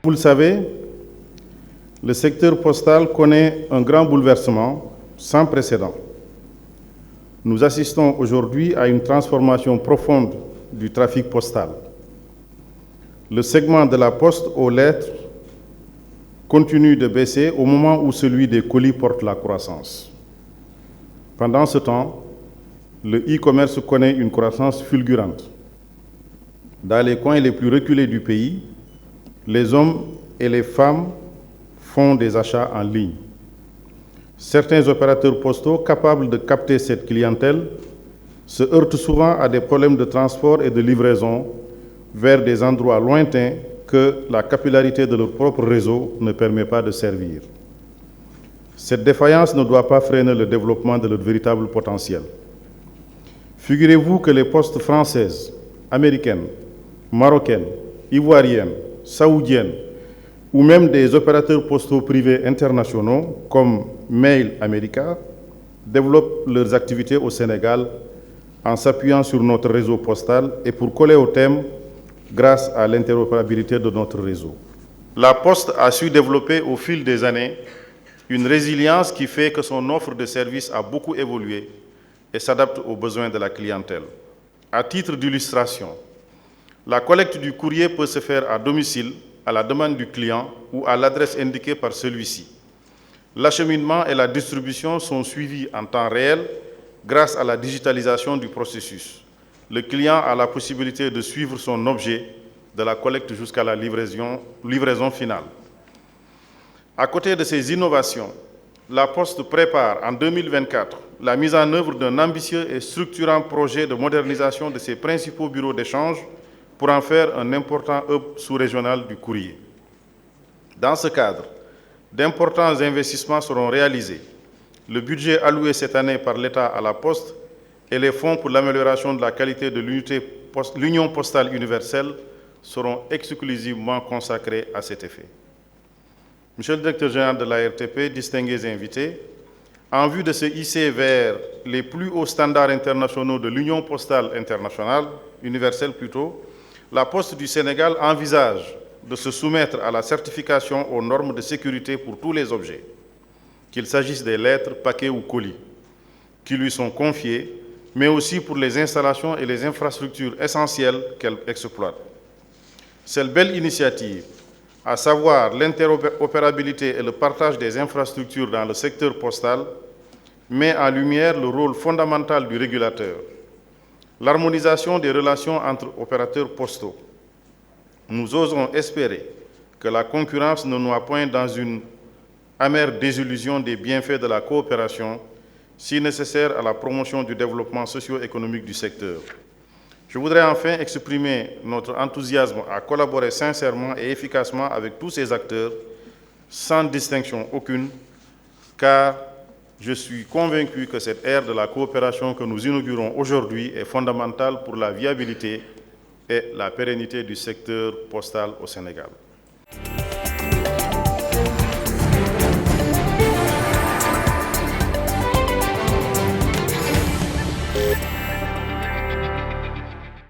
Vous le savez, le secteur postal connaît un grand bouleversement sans précédent. Nous assistons aujourd'hui à une transformation profonde du trafic postal. Le segment de la poste aux lettres continue de baisser au moment où celui des colis porte la croissance. Pendant ce temps, le e-commerce connaît une croissance fulgurante. Dans les coins les plus reculés du pays, les hommes et les femmes font des achats en ligne. Certains opérateurs postaux capables de capter cette clientèle se heurtent souvent à des problèmes de transport et de livraison vers des endroits lointains que la capillarité de leur propre réseau ne permet pas de servir. Cette défaillance ne doit pas freiner le développement de leur véritable potentiel. Figurez-vous que les postes françaises, américaines, marocaines, ivoiriennes, saoudiennes ou même des opérateurs postaux privés internationaux comme Mail America développent leurs activités au Sénégal en s'appuyant sur notre réseau postal et pour coller au thème grâce à l'interopérabilité de notre réseau. La Poste a su développer au fil des années une résilience qui fait que son offre de services a beaucoup évolué et s'adapte aux besoins de la clientèle. À titre d'illustration, la collecte du courrier peut se faire à domicile, à la demande du client ou à l'adresse indiquée par celui-ci. L'acheminement et la distribution sont suivis en temps réel grâce à la digitalisation du processus. Le client a la possibilité de suivre son objet de la collecte jusqu'à la livraison finale. À côté de ces innovations, la Poste prépare en 2024 la mise en œuvre d'un ambitieux et structurant projet de modernisation de ses principaux bureaux d'échange pour en faire un important hub sous-régional du courrier. Dans ce cadre, d'importants investissements seront réalisés. Le budget alloué cette année par l'État à la Poste et les fonds pour l'amélioration de la qualité de l'Union postale universelle seront exclusivement consacrés à cet effet. Monsieur le directeur général de la RTP, distingués invités, en vue de se hisser vers les plus hauts standards internationaux de l'Union postale internationale, universelle plutôt, la Poste du Sénégal envisage de se soumettre à la certification aux normes de sécurité pour tous les objets, qu'il s'agisse des lettres, paquets ou colis, qui lui sont confiés, mais aussi pour les installations et les infrastructures essentielles qu'elle exploite. Cette belle initiative, à savoir l'interopérabilité et le partage des infrastructures dans le secteur postal, met en lumière le rôle fondamental du régulateur, l'harmonisation des relations entre opérateurs postaux. Nous osons espérer que la concurrence ne noie point dans une amère désillusion des bienfaits de la coopération, si nécessaire à la promotion du développement socio-économique du secteur. Je voudrais enfin exprimer notre enthousiasme à collaborer sincèrement et efficacement avec tous ces acteurs, sans distinction aucune, car je suis convaincu que cette ère de la coopération que nous inaugurons aujourd'hui est fondamentale pour la viabilité et la pérennité du secteur postal au Sénégal.